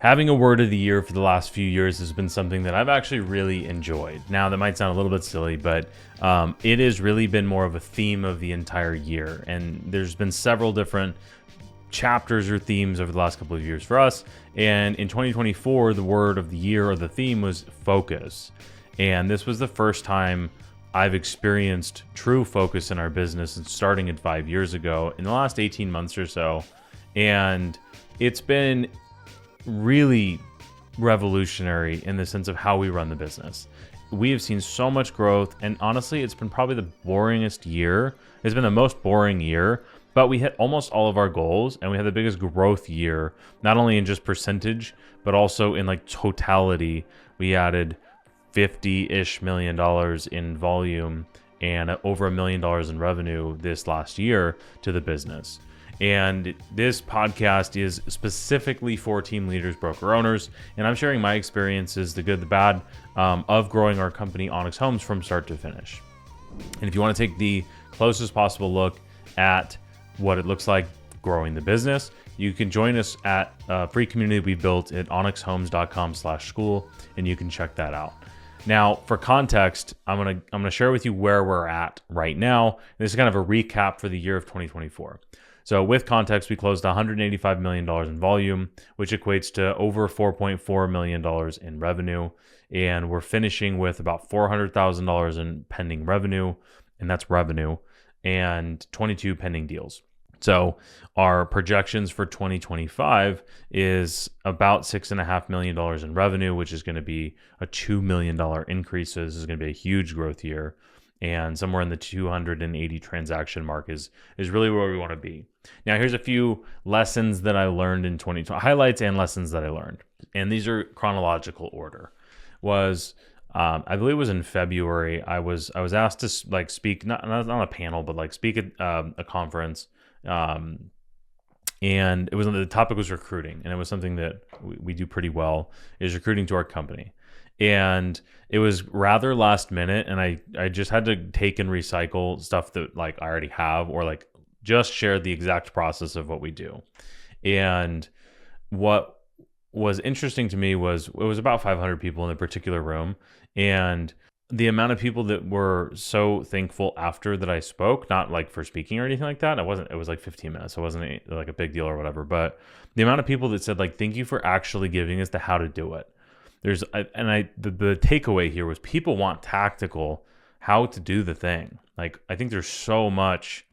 Having a word of the year for the last few years has been something that I've actually really enjoyed. Now, that might sound a little bit silly, but it has really been more of a theme of the entire year. And there's been several different chapters or themes over the last couple of years for us. And in 2024, the word of the year or the theme was focus. And this was the first time I've experienced true focus in our business, and starting it 5 years ago in the last 18 months or so. And it's been really revolutionary in the sense of how we run the business. We have seen so much growth, and honestly, it's been probably the boringest year. It's been the most boring year, but we hit almost all of our goals, and we had the biggest growth year, not only in just percentage, but also in like totality. We added $50-ish million in volume and over $1 million in revenue this last year to the business. And this podcast is specifically for team leaders, broker owners, and I'm sharing my experiences, the good, the bad, of growing our company, Onyx Homes, from start to finish. And if you want to take the closest possible look at what it looks like growing the business, you can join us at a free community we built at onyxhomes.com/school, and you can check that out. Now, for context, I'm gonna share with you where we're at right now. This is kind of a recap for the year of 2024. So with context, we closed $185 million in volume, which equates to over $4.4 million in revenue. And we're finishing with about $400,000 in pending revenue, and that's revenue, and 22 pending deals. So our projections for 2025 is about $6.5 million in revenue, which is going to be a $2 million increase. So this is going to be a huge growth year. And somewhere in the 280 transaction mark is really where we want to be. Now, here's a few lessons that I learned in 2020, highlights and lessons that I learned. And these are chronological order. I believe it was in February, I was asked to like speak, not on a panel, but like speak at a conference. And it was, the topic was recruiting. And it was something that we do pretty well, is recruiting to our company. And it was rather last minute, and I just had to take and recycle stuff that like I already have, or like just share the exact process of what we do. And what was interesting to me was it was about 500 people in a particular room, and the amount of people that were so thankful after that I spoke, not like for speaking or anything like that. It was like 15 minutes. It wasn't like a big deal or whatever, but the amount of people that said like, thank you for actually giving us the how to do it. The takeaway here was people want tactical how to do the thing. Like, I think there's so much,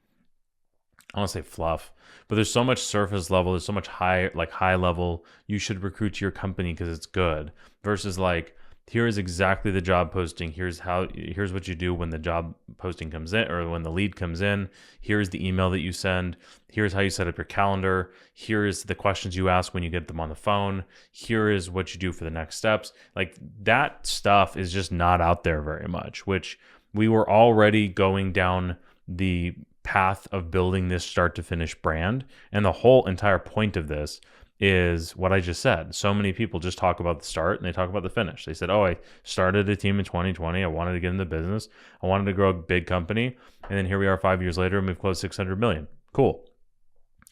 I don't want to say fluff, but there's so much surface level. There's so much high level. You should recruit to your company because it's good, versus like, here is exactly the job posting. Here's what you do when the job posting comes in, or when the lead comes in. Here's the email that you send. Here's how you set up your calendar. Here is the questions you ask when you get them on the phone. Here is what you do for the next steps. Like, that stuff is just not out there very much, which we were already going down the path of building this start to finish brand. And the whole entire point of this is what I just said. So many people just talk about the start and they talk about the finish. They said, oh, I started a team in 2020. I wanted to get in the business. I wanted to grow a big company. And then here we are 5 years later, and we've closed 600 million. Cool.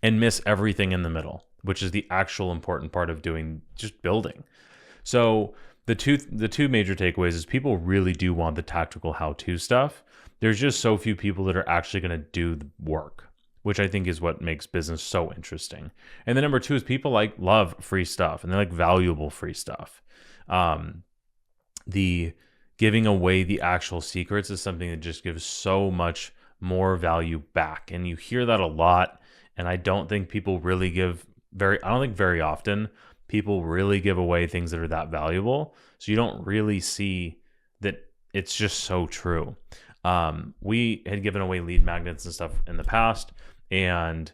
And miss everything in the middle, which is the actual important part of just building. So the two major takeaways is people really do want the tactical how-to stuff. There's just so few people that are actually going to do the work, which I think is what makes business so interesting. And then number two is people love free stuff, and they like valuable free stuff. The giving away the actual secrets is something that just gives so much more value back. And you hear that a lot. And I don't think people really I don't think very often people really give away things that are that valuable. So you don't really see that it's just so true. We had given away lead magnets and stuff in the past, and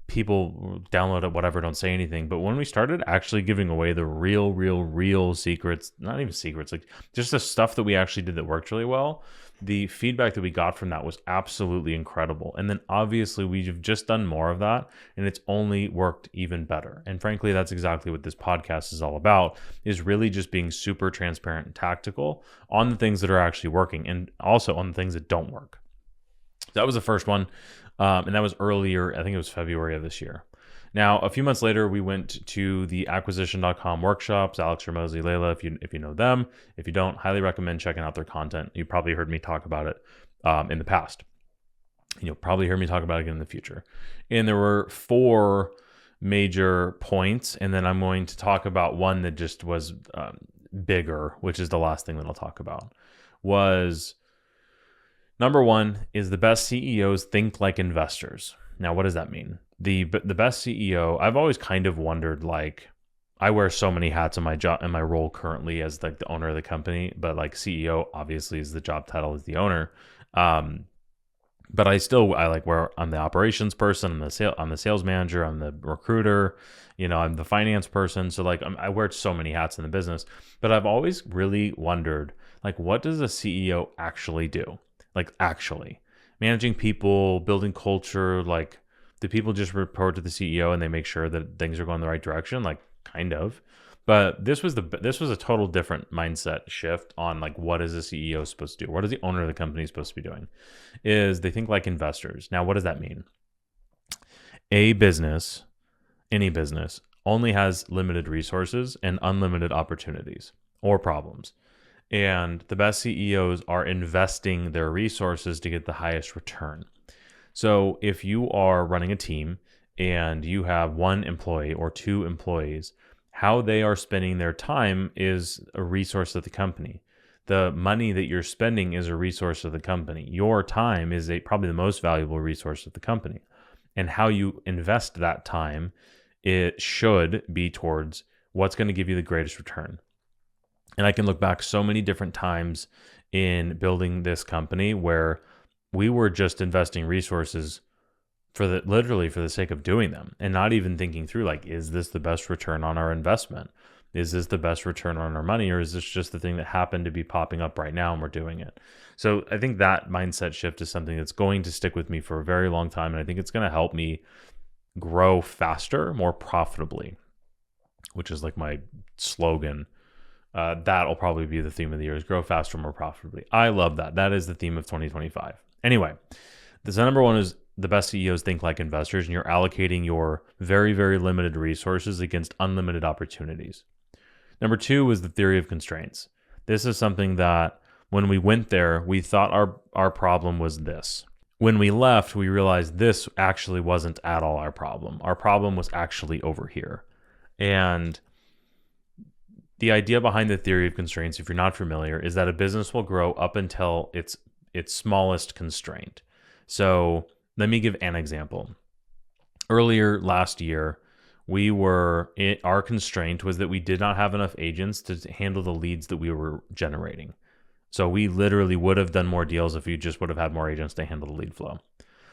people download it, whatever, don't say anything. But when we started actually giving away the real secrets, not even secrets, like just the stuff that we actually did that worked really well, the feedback that we got from that was absolutely incredible. And then obviously we've just done more of that, and it's only worked even better. And frankly, that's exactly what this podcast is all about, is really just being super transparent and tactical on the things that are actually working, and also on the things that don't work. That was the first one. And that was earlier, I think it was February of this year. Now, a few months later, we went to the acquisition.com workshops. Alex Ramosi, Layla, if you know them. If you don't, highly recommend checking out their content. You probably heard me talk about it in the past. And you'll probably hear me talk about it again in the future. And there were 4 major points, and then I'm going to talk about one that just was bigger, which is the last thing that I'll talk about. Was number 1 is the best CEOs think like investors. Now, what does that mean? The best CEO, I've always kind of wondered, like, I wear so many hats in my job, in my role currently as like the owner of the company, but like CEO obviously is the job title as the owner. But I like where I'm the operations person, I'm the sales manager, I'm the recruiter, I'm the finance person. So like I wear so many hats in the business, but I've always really wondered, like, what does a CEO actually do? Like, actually managing people, building culture, like, do people just report to the CEO and they make sure that things are going the right direction? Like, kind of. But this was a total different mindset shift on, like, what is a CEO supposed to do? What is the owner of the company supposed to be doing? Is they think like investors. Now, what does that mean? Any business only has limited resources and unlimited opportunities or problems. And the best CEOs are investing their resources to get the highest return. So if you are running a team and you have 1 employee or 2 employees, how they are spending their time is a resource of the company. The money that you're spending is a resource of the company. Your time is probably the most valuable resource of the company. And how you invest that time, it should be towards what's going to give you the greatest return. And I can look back so many different times in building this company where we were just investing resources literally for the sake of doing them and not even thinking through, like, is this the best return on our investment? Is this the best return on our money? Or is this just the thing that happened to be popping up right now and we're doing it? So I think that mindset shift is something that's going to stick with me for a very long time. And I think it's going to help me grow faster, more profitably, which is like my slogan. That'll probably be the theme of the year, is grow faster, more profitably. I love that. That is the theme of 2025. Anyway, the number 1 is the best CEOs think like investors, and you're allocating your very, very limited resources against unlimited opportunities. Number 2 was the theory of constraints. This is something that when we went there, we thought our problem was this. When we left, we realized this actually wasn't at all our problem. Our problem was actually over here. And the idea behind the theory of constraints, if you're not familiar, is that a business will grow up until its smallest constraint. So let me give an example. Earlier last year, our constraint was that we did not have enough agents to handle the leads that we were generating. So we literally would have done more deals if we just would have had more agents to handle the lead flow.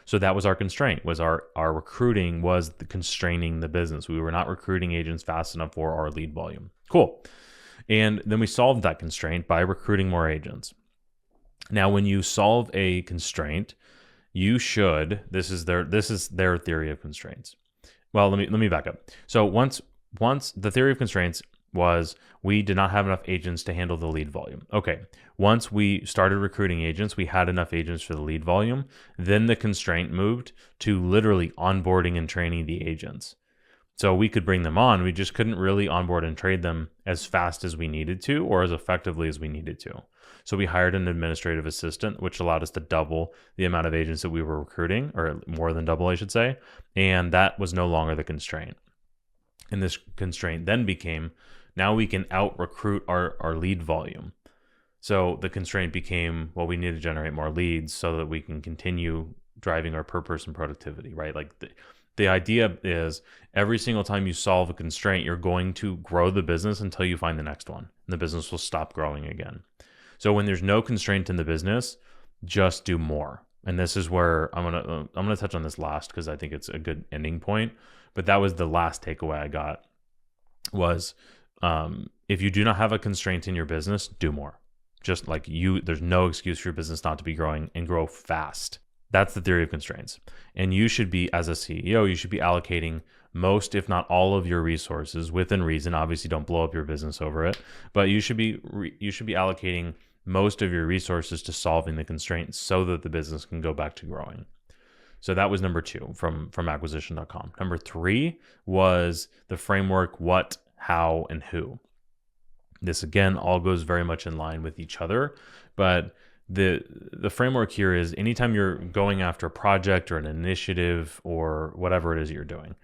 So that was our constraint, was our recruiting was constraining the business. We were not recruiting agents fast enough for our lead volume. Cool. And then we solved that constraint by recruiting more agents. Now, when you solve a constraint, this is their theory of constraints. Well, let me back up. So once the theory of constraints was we did not have enough agents to handle the lead volume. Okay. Once we started recruiting agents, we had enough agents for the lead volume. Then the constraint moved to literally onboarding and training the agents. So we could bring them on. We just couldn't really onboard and train them as fast as we needed to or as effectively as we needed to. So we hired an administrative assistant, which allowed us to double the amount of agents that we were recruiting, or more than double, I should say. And that was no longer the constraint. And this constraint then became, now we can out recruit our lead volume. So the constraint became, well, we need to generate more leads so that we can continue driving our per person productivity, right? Like the idea is every single time you solve a constraint, you're going to grow the business until you find the next one. And the business will stop growing again. So when there's no constraint in the business, just do more. And this is where I'm gonna touch on this last because I think it's a good ending point. But that was the last takeaway I got was if you do not have a constraint in your business, do more. Just like there's no excuse for your business not to be growing and grow fast. That's the theory of constraints. And you should be, as a CEO, you should be allocating most, if not all of your resources within reason. Obviously, don't blow up your business over it, but you should be allocating most of your resources to solving the constraints so that the business can go back to growing. So that was number 2 from acquisition.com. Number 3 was the framework what, how, and who. This again all goes very much in line with each other, but the framework here is anytime you're going after a project or an initiative or whatever it is you're doing,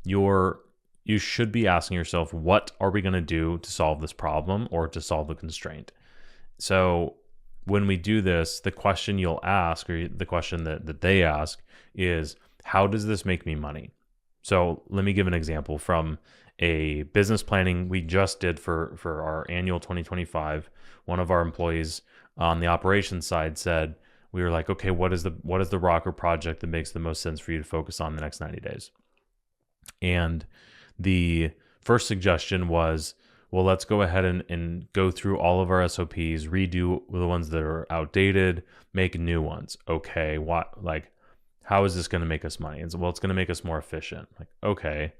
you should be asking yourself, what are we going to do to solve this problem or to solve the constraint? So when we do this, the question you'll ask, or the question that they ask, is how does this make me money? So let me give an example from a business planning we just did for our annual 2025. One of our employees on the operations side said, we were like, okay, what is the rocker project that makes the most sense for you to focus on the next 90 days? And the first suggestion was, well, let's go ahead and go through all of our SOPs, redo the ones that are outdated, make new ones. Okay, how is this going to make us money? Well, it's going to make us more efficient. Like, okay,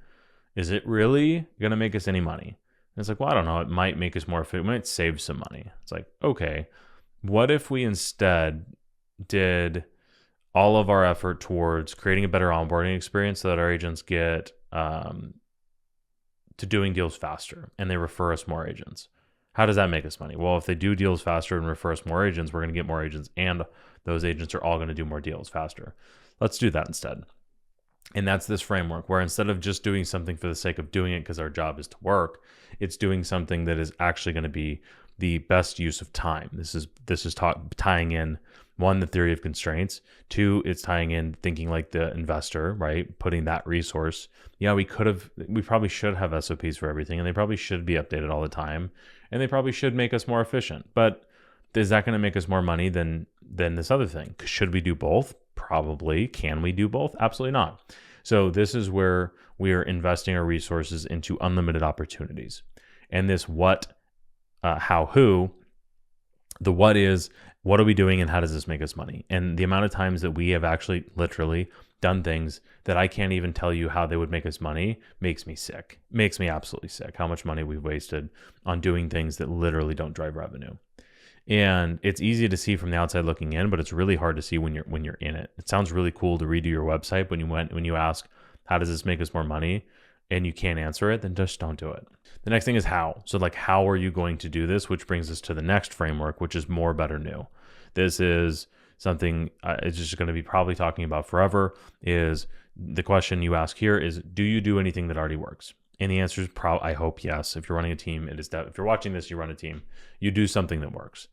is it really going to make us any money? And it's like, well, I don't know. It might make us more efficient. It might save some money. It's like, okay, what if we instead did all of our effort towards creating a better onboarding experience so that our agents get to doing deals faster and they refer us more agents? How does that make us money? Well, if they do deals faster and refer us more agents, we're going to get more agents, and those agents are all going to do more deals faster. Let's do that instead. And that's this framework where instead of just doing something for the sake of doing it because our job is to work, it's doing something that is actually going to be the best use of time. This is tying in, 1, the theory of constraints. 2, it's tying in thinking like the investor, right? Putting that resource. Yeah, we probably should have SOPs for everything, and they probably should be updated all the time, and they probably should make us more efficient. But is that going to make us more money than this other thing? Should we do both? Probably. Can we do both? Absolutely not. So this is where we are investing our resources into unlimited opportunities. And this what, how, who, the what is, what are we doing and how does this make us money? And the amount of times that we have actually literally done things that I can't even tell you how they would make us money makes me sick. Makes me absolutely sick how much money we've wasted on doing things that literally don't drive revenue. And it's easy to see from the outside looking in, but it's really hard to see when you're in it. It sounds really cool to redo your website when you ask, how does this make us more money? And you can't answer it, then just don't do it. The next thing is how. So like, how are you going to do this? Which brings us to the next framework, which is more, better, new. This is something it's just going to be probably talking about forever. Is the question you ask here is, do you do anything that already works? And the answer is I hope yes. If you're running a team, it is that. If you're watching this, you run a team, you do something that works.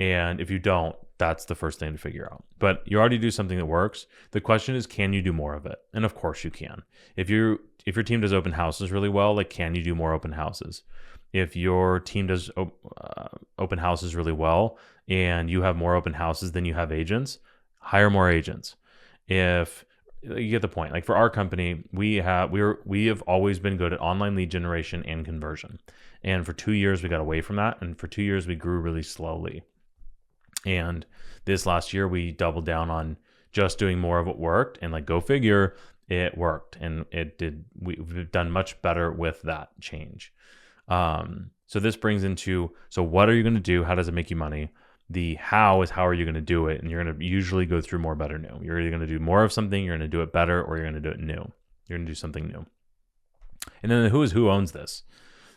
And if you don't, that's the first thing to figure out. But you already do something that works. The question is, can you do more of it? And of course you can. If your team does open houses really well, like, can you do more open houses? If your team does open houses really well and you have more open houses than you have agents, hire more agents. If you get the point. Like for our company, we have always been good at online lead generation and conversion. And for 2 years we got away from that, and for 2 years we grew really slowly. And this last year we doubled down on just doing more of what worked, and like, go figure, it worked, and it did. We've done much better with that change. So this brings into, so what are you going to do? How does it make you money? The how is, how are you going to do it? And you're going to usually go through more, better, new. You're either going to do more of something, you're going to do it better, or you're going to do it new. You're going to do something new. And then the who is, who owns this.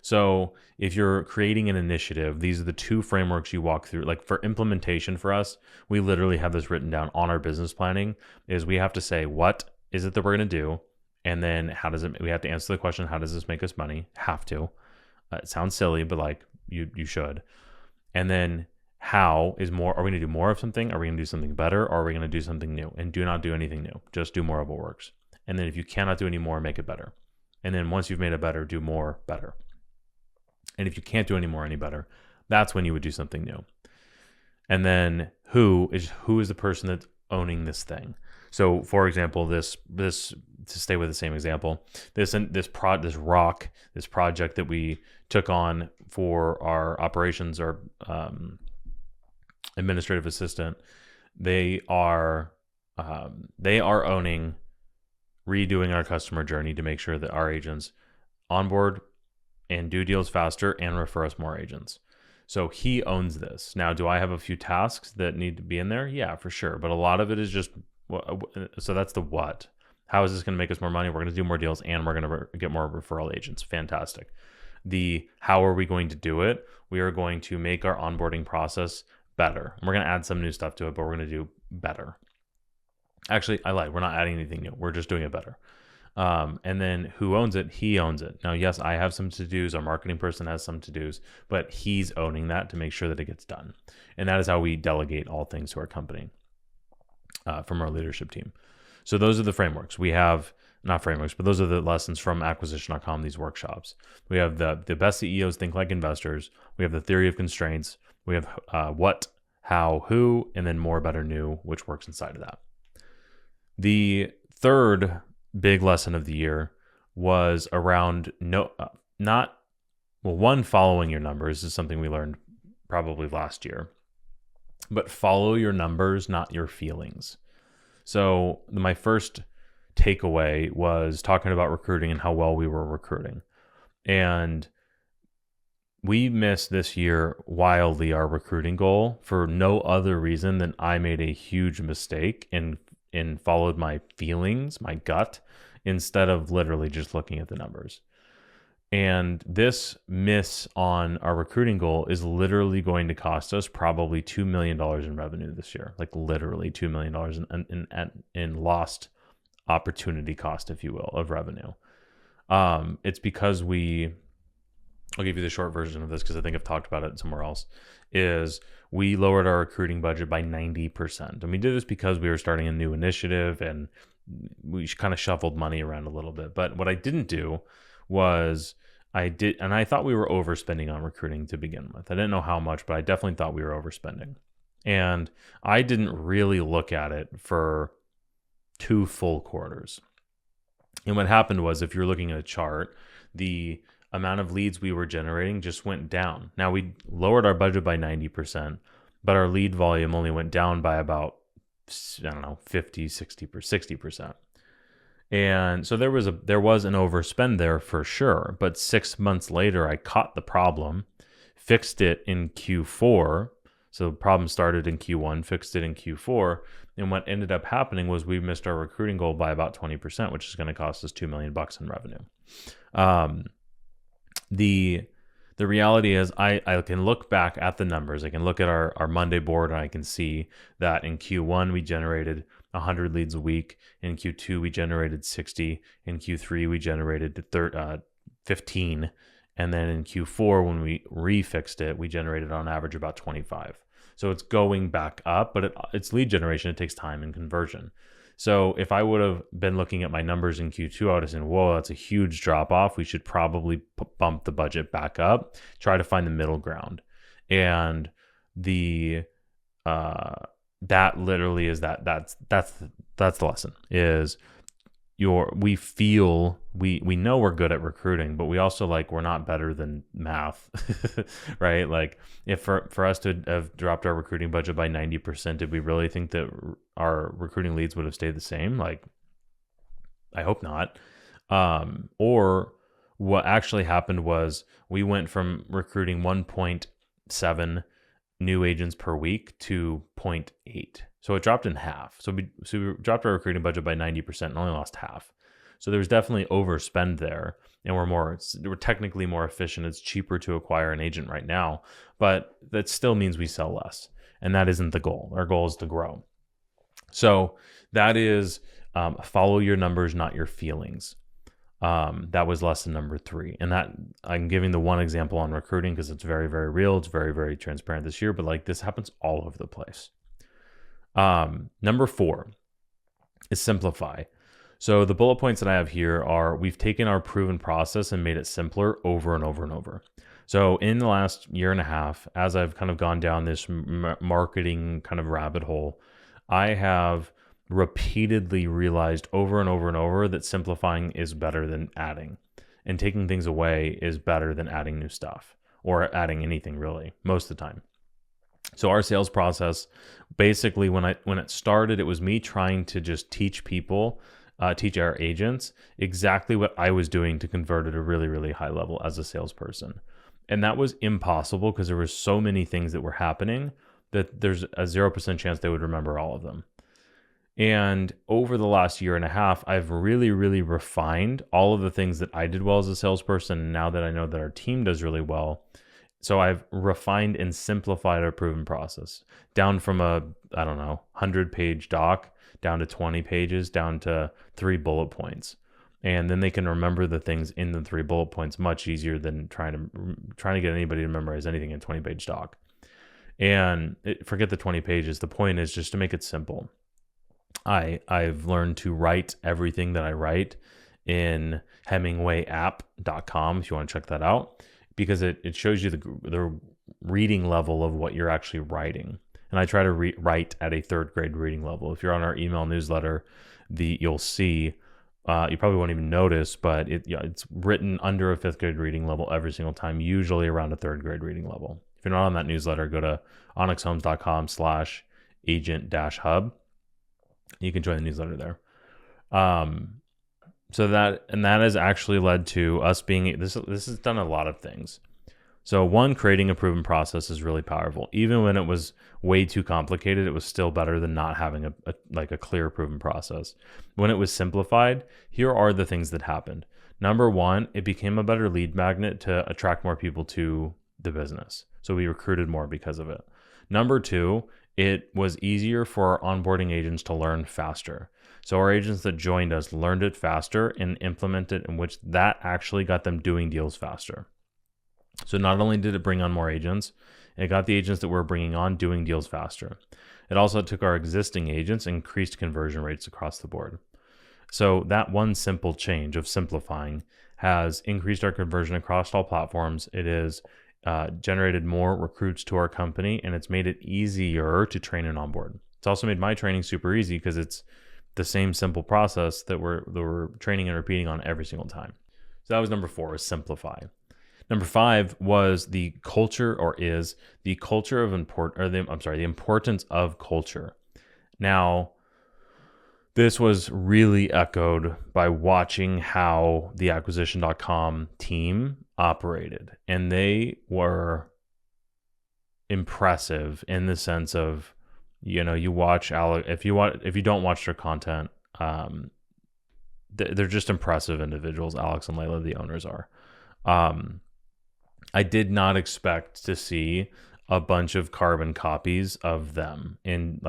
So if you're creating an initiative, these are the 2 frameworks you walk through. Like for implementation for us, we literally have this written down on our business planning, is we have to say, what is it that we're going to do? And then we have to answer the question, how does this make us money? Have to. It sounds silly, but like you should. And then how is more, are we going to do more of something? Are we going to do something better? Or are we going to do something new? And do not do anything new. Just do more of what works. And then if you cannot do any more, make it better. And then once you've made it better, do more better. And if you can't do any more, any better, that's when you would do something new. And then who is the person that's owning this thing? So for example, this to stay with the same example, this project that we took on for our operations, our administrative assistant, they are owning redoing our customer journey to make sure that our agents onboard and do deals faster and refer us more agents. So he owns this. Now, do I have a few tasks that need to be in there? Yeah, for sure. But a lot of it is just So that's the what. How is this going to make us more money? We're going to do more deals and we're going to get more referral agents. Fantastic. The how are we going to do it? We are going to make our onboarding process better. We're going to add some new stuff to it, but we're going to do better. Actually, I lied. We're not adding anything new. We're just doing it better. And then who owns it? He owns it. Now, yes, I have some to-dos. Our marketing person has some to-dos, but he's owning that to make sure that it gets done. And that is how we delegate all things to our company from our leadership team. So those are the frameworks. We have, not frameworks, but those are the lessons from acquisition.com, these workshops. We have the best CEOs think like investors. We have the theory of constraints. We have what, how, who, and then more, better, new, which works inside of that. The third big lesson of the year was around one, following your numbers is something we learned probably last year, but follow your numbers, not your feelings. So my first takeaway was talking about recruiting and how well we were recruiting. And we missed this year wildly our recruiting goal for no other reason than I made a huge mistake and followed my feelings, my gut, instead of literally just looking at the numbers. And this miss on our recruiting goal is literally going to cost us probably $2 million in revenue this year, like literally $2 million in lost opportunity cost, if you will, of revenue. It's because I'll give you the short version of this because I think I've talked about it somewhere else, is we lowered our recruiting budget by 90%. And we did this because we were starting a new initiative and we kind of shuffled money around a little bit. But what I didn't do was I thought we were overspending on recruiting to begin with. I didn't know how much, but I definitely thought we were overspending. And I didn't really look at it for 2 full quarters. And what happened was, if you're looking at a chart, the amount of leads we were generating just went down. Now, we lowered our budget by 90%, but our lead volume only went down by about, 50, 60%. And so there was an overspend there for sure. But 6 months later, I caught the problem, fixed it in Q4. So the problem started in Q1, fixed it in Q4. And what ended up happening was we missed our recruiting goal by about 20%, which is going to cost us $2 million in revenue. The reality is I can look back at the numbers. I can look at our Monday board and I can see that in Q1 we generated 100 leads a week. In Q2 we generated 60. In Q3 we generated 15. And then in Q4 when we refixed it, we generated on average about 25. So it's going back up, but it's lead generation. It takes time and conversion. So if I would have been looking at my numbers in Q2, I would have said, whoa, that's a huge drop off. We should probably bump the budget back up, try to find the middle ground. And that literally is that's the lesson is we know we're good at recruiting, but we also we're not better than math, right? Like if for us to have dropped our recruiting budget by 90%, did we really think that our recruiting leads would have stayed the same? I hope not. Or what actually happened was we went from recruiting 1.7 new agents per week to 0.8. So it dropped in half. So we dropped our recruiting budget by 90% and only lost half. So there was definitely overspend there, and we're technically more efficient. It's cheaper to acquire an agent right now, but that still means we sell less, and that isn't the goal. Our goal is to grow. So that is follow your numbers, not your feelings. That was lesson number 3. And that I'm giving the one example on recruiting because it's very, very real. It's very, very transparent this year, but this happens all over the place. Number 4 is simplify. So the bullet points that I have here are we've taken our proven process and made it simpler over and over and over. So in the last year and a half, as I've kind of gone down this marketing kind of rabbit hole, I have repeatedly realized over and over and over that simplifying is better than adding, and taking things away is better than adding new stuff or adding anything really most of the time. So our sales process, basically when it started, it was me trying to just teach our agents exactly what I was doing to convert at a really, really high level as a salesperson. And that was impossible because there were so many things that were happening that there's a 0% chance they would remember all of them. And over the last year and a half, I've really, really refined all of the things that I did well as a salesperson. And now that I know that our team does really well, so I've refined and simplified our proven process down from a, I don't know, 100-page doc down to 20 pages, down to 3 bullet points. And then they can remember the things in the 3 bullet points much easier than trying to get anybody to memorize anything in a 20-page doc. And forget the 20 pages. The point is just to make it simple. I've learned to write everything that I write in hemingwayapp.com if you want to check that out, because it shows you the reading level of what you're actually writing. And I try to write at a 3rd grade reading level. If you're on our email newsletter, you'll see, you probably won't even notice, but it's written under a 5th grade reading level every single time, usually around a 3rd grade reading level. If you're not on that newsletter, go to onyxhomes.com/agent-hub. You can join the newsletter there. So that has actually led to us being, this has done a lot of things. So one, creating a proven process is really powerful. Even when it was way too complicated, it was still better than not having a clear proven process. When it was simplified, here are the things that happened. Number one, it became a better lead magnet to attract more people to the business. So we recruited more because of it. Number two, it was easier for our onboarding agents to learn faster. So our agents that joined us learned it faster and implemented, in which that actually got them doing deals faster. So not only did it bring on more agents, it got the agents that we're bringing on doing deals faster. It also took our existing agents and increased conversion rates across the board. So that one simple change of simplifying has increased our conversion across all platforms. It is generated more recruits to our company, and it's made it easier to train and onboard. It's also made my training super easy because it's the same simple process that we're training and repeating on every single time. So that was number 4, is simplify. Number 5 was the culture, or is the culture of the importance of culture. Now, this was really echoed by watching how the acquisition.com team operated, and they were impressive in the sense of, you watch Alex, if you don't watch their content, they're just impressive individuals. Alex and Layla, the owners, are. I did not expect to see a bunch of carbon copies of them in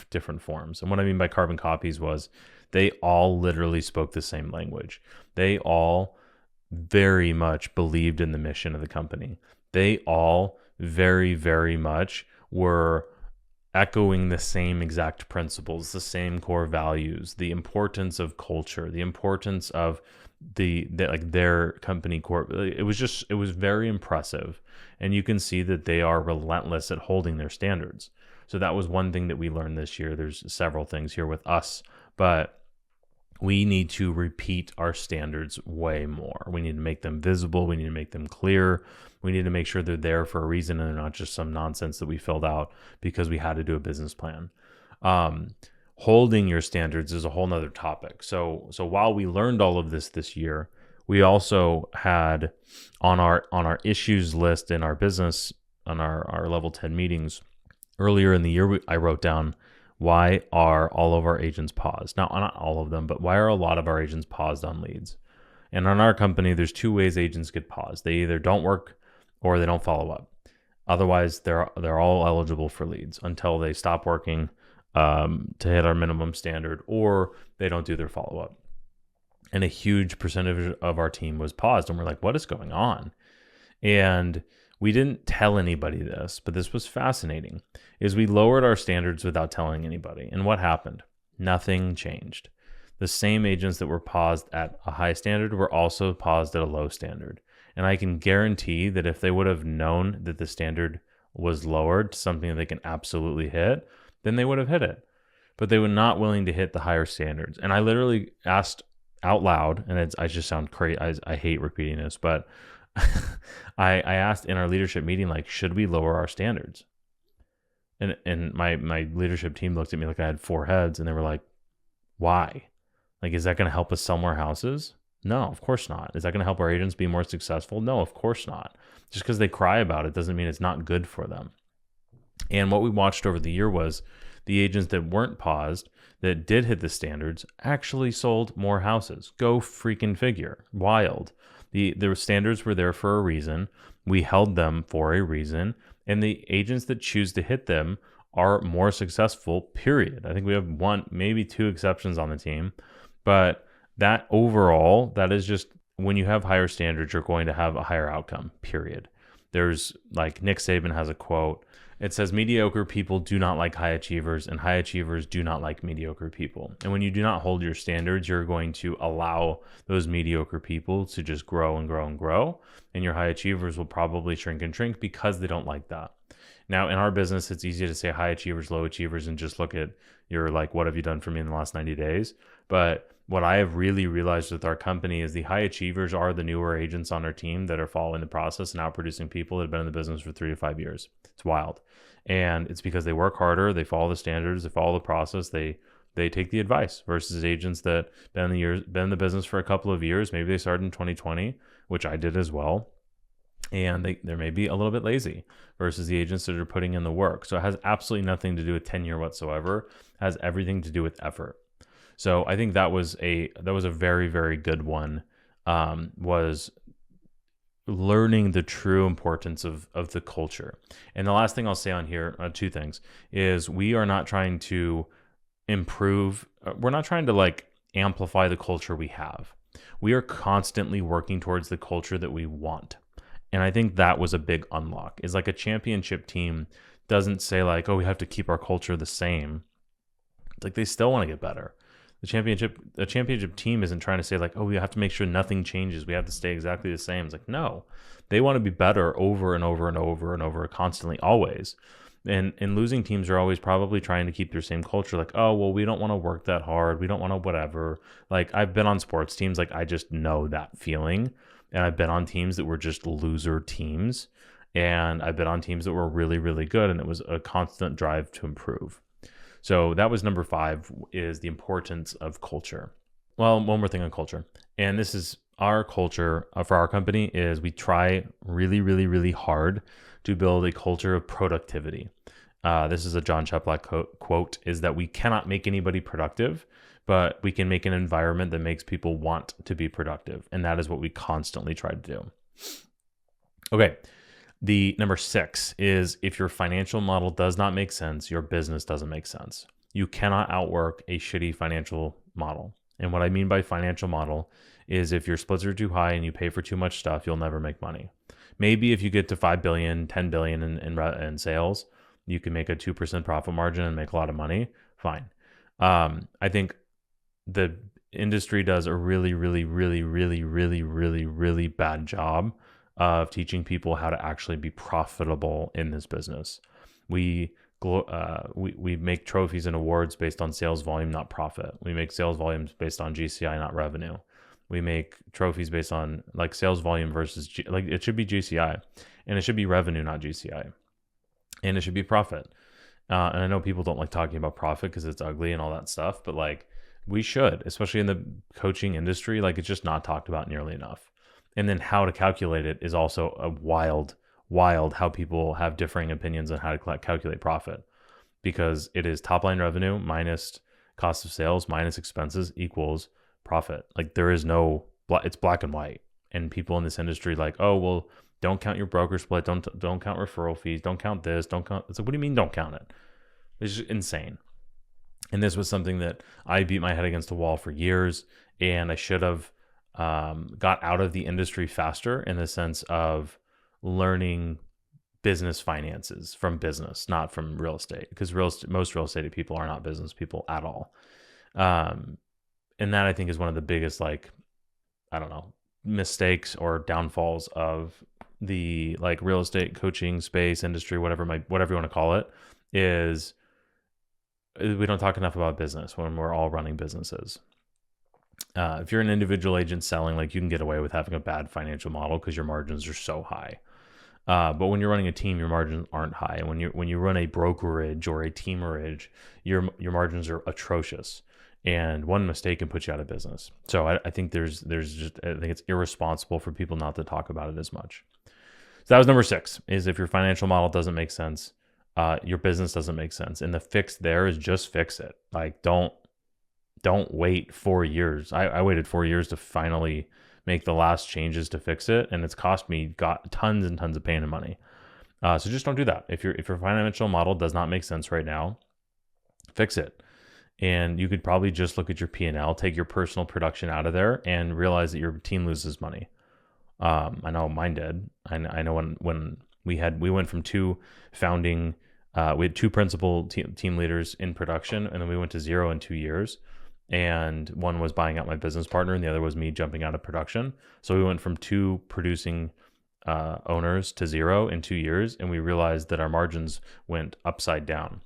different forms. And what I mean by carbon copies was they all literally spoke the same language. They all very much believed in the mission of the company. They all very, very much were echoing the same exact principles, the same core values, the importance of culture, the importance of their company core. It was very impressive. And you can see that they are relentless at holding their standards. So that was one thing that we learned this year. There's several things here with us, but we need to repeat our standards way more. We need to make them visible. We need to make them clear. We need to make sure they're there for a reason and they're not just some nonsense that we filled out because we had to do a business plan. Holding your standards is a whole nother topic. So while we learned all of this year, we also had on our issues list in our business, on our level 10 meetings earlier in the year, I wrote down, why are all of our agents paused? Now, not all of them, but why are a lot of our agents paused on leads? And on our company, there's 2 ways agents get paused. They either don't work or they don't follow up. Otherwise, they're all eligible for leads until they stop working to hit our minimum standard, or they don't do their follow-up. And a huge percentage of our team was paused, and we're like, what is going on? And we didn't tell anybody this, but this was fascinating, is we lowered our standards without telling anybody. And what happened? Nothing changed. The same agents that were paused at a high standard were also paused at a low standard. And I can guarantee that if they would have known that the standard was lowered to something that they can absolutely hit, then they would have hit it. But they were not willing to hit the higher standards. And I literally asked out loud, and I just sound crazy. I hate repeating this, but I asked in our leadership meeting, should we lower our standards? And my leadership team looked at me like I had 4 heads, and they were like, why? Is that going to help us sell more houses? No, of course not. Is that going to help our agents be more successful? No, of course not. Just because they cry about it doesn't mean it's not good for them. And what we watched over the year was The agents that weren't paused, that did hit the standards, actually sold more houses. Go freaking figure. Wild. The standards were there for a reason. We held them for a reason. And the agents that choose to hit them are more successful, period. I think we have one, maybe two exceptions on the team. But that overall, that is just, when you have higher standards, you're going to have a higher outcome, period. There's like Nick Saban has a quote. It says, mediocre people do not like high achievers, and high achievers do not like mediocre people. And when you do not hold your standards, you're going to allow those mediocre people to just grow and grow and grow. And your high achievers will probably shrink and shrink because they don't like that. Now, in our business, it's easy to say high achievers, low achievers, and just look at your, like, what have you done for me in the last 90 days? But what I have really realized with our company is the high achievers are the newer agents on our team that are following the process and outproducing people that have been in the business for 3 to 5 years. It's wild. And it's because they work harder, they follow the standards, they follow the process, they take the advice, versus agents that been in the business for a couple of years. Maybe they started in 2020, which I did as well. And they're maybe a little bit lazy, versus the agents that are putting in the work. So it has absolutely nothing to do with tenure whatsoever. It has everything to do with effort. So I think that was a very, very good one, was learning the true importance of the culture. And the last thing I'll say on here, two things, is we are not trying to improve. We're not trying to like amplify the culture we have. We are constantly working towards the culture that we want. And I think that was a big unlock, is like a championship team doesn't say like, oh, we have to keep our culture the same. It's like they still want to get better. A championship team isn't trying to say like, oh, we have to make sure nothing changes, we have to stay exactly the same. It's like, no, they want to be better over and over and over and over, constantly, always. And losing teams are always probably trying to keep their same culture. Like, oh, well, we don't want to work that hard. We don't want to whatever. Like, I've been on sports teams. Like, I just know that feeling. And I've been on teams that were just loser teams. And I've been on teams that were really, really good. And it was a constant drive to improve. So that was number 5, is the importance of culture. Well, one more thing on culture. And this is our culture for our company, is we try really, really, really hard to build a culture of productivity. This is a John Cheplack quote, is that we cannot make anybody productive, but we can make an environment that makes people want to be productive. And that is what we constantly try to do. Okay. The number 6 is, if your financial model does not make sense, your business doesn't make sense. You cannot outwork a shitty financial model. And what I mean by financial model is, if your splits are too high and you pay for too much stuff, you'll never make money. Maybe if you get to 5 billion, 10 billion in sales, you can make a 2% profit margin and make a lot of money. Fine. I think the industry does a really, really, really, really, really, really, really bad job of teaching people how to actually be profitable in this business. We make trophies and awards based on sales volume, not profit. We make sales volumes based on GCI, not revenue. We make trophies based on like sales volume versus like it should be GCI, and it should be revenue, not GCI, and it should be profit. And I know people don't like talking about profit because it's ugly and all that stuff, but like we should, especially in the coaching industry, like it's just not talked about nearly enough. And then how to calculate it is also a wild how people have differing opinions on how to calculate profit, because it is top line revenue minus cost of sales minus expenses equals profit. Like there is no, it's black and white. And people in this industry like, oh, well, don't count your broker split. Don't count referral fees. Don't count this. Don't count. It's like, what do you mean don't count it? It's just insane. And this was something that I beat my head against a wall for years, and I should have got out of the industry faster, in the sense of learning business finances from business, not from real estate, because most real estate people are not business people at all. And that I think is one of the biggest, like, I don't know, mistakes or downfalls of the like real estate coaching space industry, whatever you want to call it, is we don't talk enough about business when we're all running businesses. If you're an individual agent selling, like you can get away with having a bad financial model because your margins are so high. But when you're running a team, your margins aren't high. And when you run a brokerage or a teamerage, your margins are atrocious. And one mistake can put you out of business. So I think I think it's irresponsible for people not to talk about it as much. So that was number 6, is if your financial model doesn't make sense, your business doesn't make sense. And the fix there is just fix it. Like, don't wait 4 years. I waited 4 years to finally make the last changes to fix it, and it's cost me got tons and tons of pain and money. So just don't do that. If your financial model does not make sense right now, fix it. And you could probably just look at your P&L, take your personal production out of there, and realize that your team loses money. I know mine did. I know when we went from two founding, we had two principal team leaders in production, and then we went to 0 in 2 years. And one was buying out my business partner, and the other was me jumping out of production. So we went from 2 producing owners to 0 in 2 years, and we realized that our margins went upside down,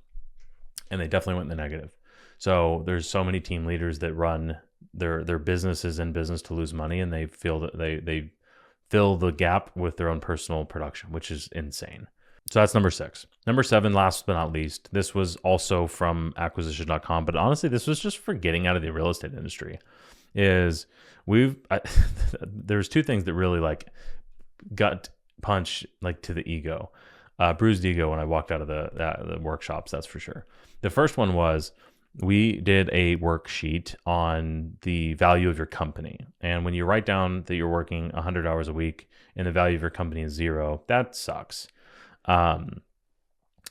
and they definitely went in the negative. So there's so many team leaders that run their businesses in business to lose money, and they feel that they fill the gap with their own personal production, which is insane. So that's number 6. Number 7, last but not least, this was also from acquisition.com, but honestly, this was just for getting out of the real estate industry. There's 2 things that really like gut punch like to the ego, bruised ego when I walked out of the workshops, that's for sure. The first one was we did a worksheet on the value of your company. And when you write down that you're working 100 hours a week and the value of your company is 0, that sucks. And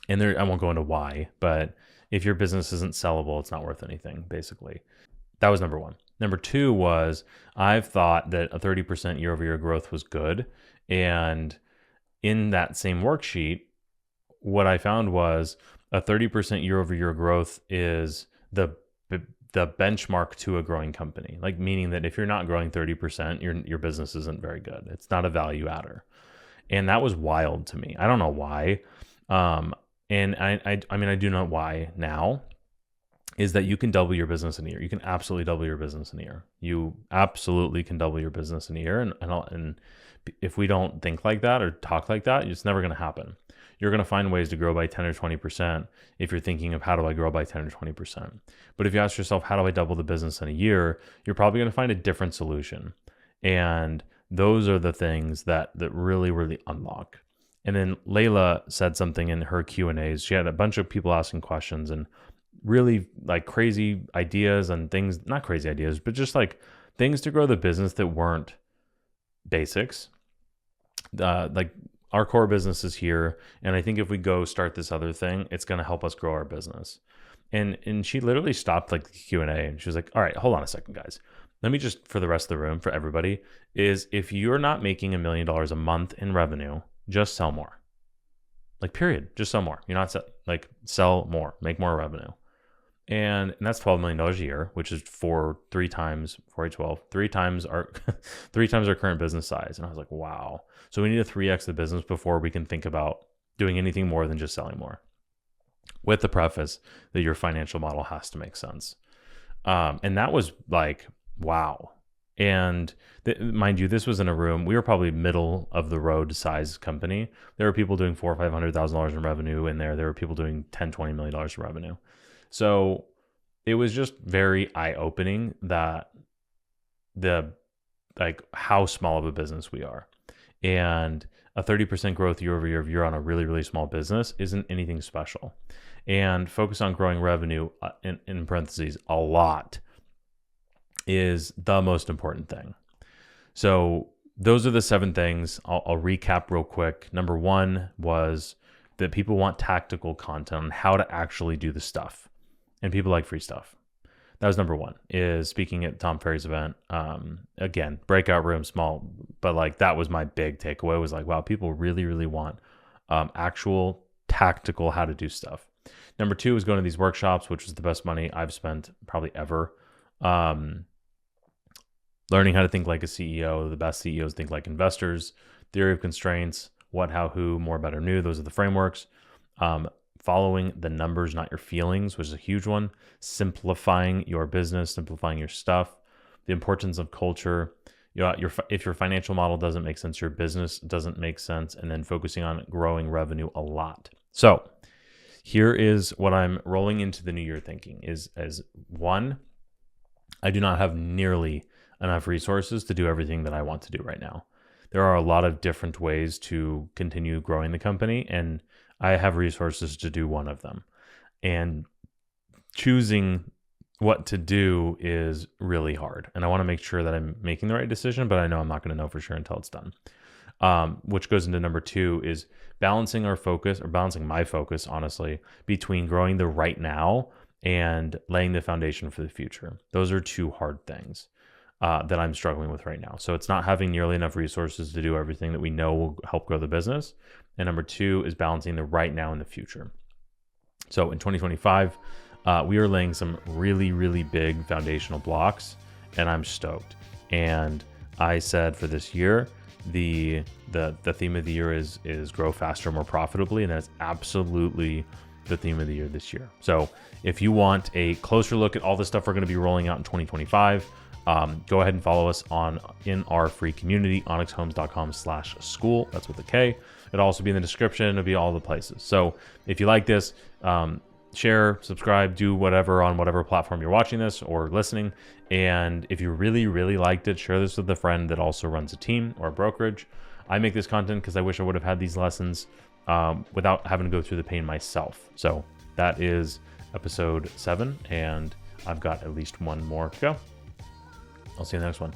there, I won't go into why, but if your business isn't sellable, it's not worth anything, basically. That was number 1. Number 2 was I've thought that a 30% year-over-year growth was good. And in that same worksheet, what I found was a 30% year-over-year growth is the benchmark to a growing company. Like, meaning that if you're not growing 30%, your business isn't very good. It's not a value adder. And that was wild to me. I don't know why. And I mean, I do know why now, is that you can double your business in a year. You can absolutely double your business in a year. You absolutely can double your business in a year. And if we don't think like that or talk like that, it's never going to happen. You're going to find ways to grow by 10 or 20% if you're thinking of how do I grow by 10 or 20%. But if you ask yourself, how do I double the business in a year? You're probably going to find a different solution. And those are the things that really unlock. And then Layla said something in her Q&As. She had a bunch of people asking questions and really like crazy ideas and things, not crazy ideas, but just like things to grow the business that weren't basics. Like our core business is here. And I think if we go start this other thing, it's going to help us grow our business. And she literally stopped like the Q&A and she was like, all right, hold on a second, guys. Let me just, for the rest of the room, for everybody, is if you're not making $1 million a month in revenue, just sell more. Like, period. Just sell more. You're not sell more, make more revenue. And that's $12 million a year, which is 3 times our current business size. And I was like, wow. So we need to 3x the business before we can think about doing anything more than just selling more. With the preface that your financial model has to make sense. And that was like, wow. And mind you, this was in a room. We were probably middle of the road size company. There were people doing $400,000 or $500,000 in revenue in there. There were people doing $10, $20 million in revenue. So it was just very eye-opening that how small of a business we are. And a 30% growth year over year if you're on a really, really small business isn't anything special. And focus on growing revenue, in parentheses, a lot, is the most important thing. So those are the 7 things. I'll recap real quick. Number 1 was that people want tactical content on how to actually do the stuff. And people like free stuff. That was number 1, is speaking at Tom Ferry's event. Again, breakout room, small, but like that was my big takeaway, was like, wow, people really, really want actual tactical how to do stuff. Number 2 was going to these workshops, which was the best money I've spent probably ever. Learning how to think like a CEO. The best CEOs think like investors. Theory of constraints. What, how, who, more, better, new. Those are the frameworks. Following the numbers, not your feelings, which is a huge one. Simplifying your business, simplifying your stuff. The importance of culture. If your financial model doesn't make sense, your business doesn't make sense, and then focusing on growing revenue a lot. So here is what I'm rolling into the new year thinking is, as 1, I do not have nearly enough resources to do everything that I want to do right now. There are a lot of different ways to continue growing the company, and I have resources to do one of them. And choosing what to do is really hard. And I want to make sure that I'm making the right decision, but I know I'm not going to know for sure until it's done. Which goes into number 2 is balancing our focus, or balancing my focus, honestly, between growing the right now and laying the foundation for the future. Those are 2 hard things that I'm struggling with right now. So it's not having nearly enough resources to do everything that we know will help grow the business. And number 2 is balancing the right now and the future. So in 2025, we are laying some really, really big foundational blocks, and I'm stoked. And I said for this year, the theme of the year is grow faster, more profitably, and that's absolutely the theme of the year this year. So if you want a closer look at all the stuff we're going to be rolling out in 2025, go ahead and follow us in our free community, onyxhomes.com/school. That's with a K. It'll also be in the description. It'll be all the places. So if you like this, share, subscribe, do whatever on whatever platform you're watching this or listening. And if you really, really liked it, share this with a friend that also runs a team or a brokerage. I make this content because I wish I would have had these lessons without having to go through the pain myself. So that is episode 7, and I've got at least one more to go. I'll see you in the next one.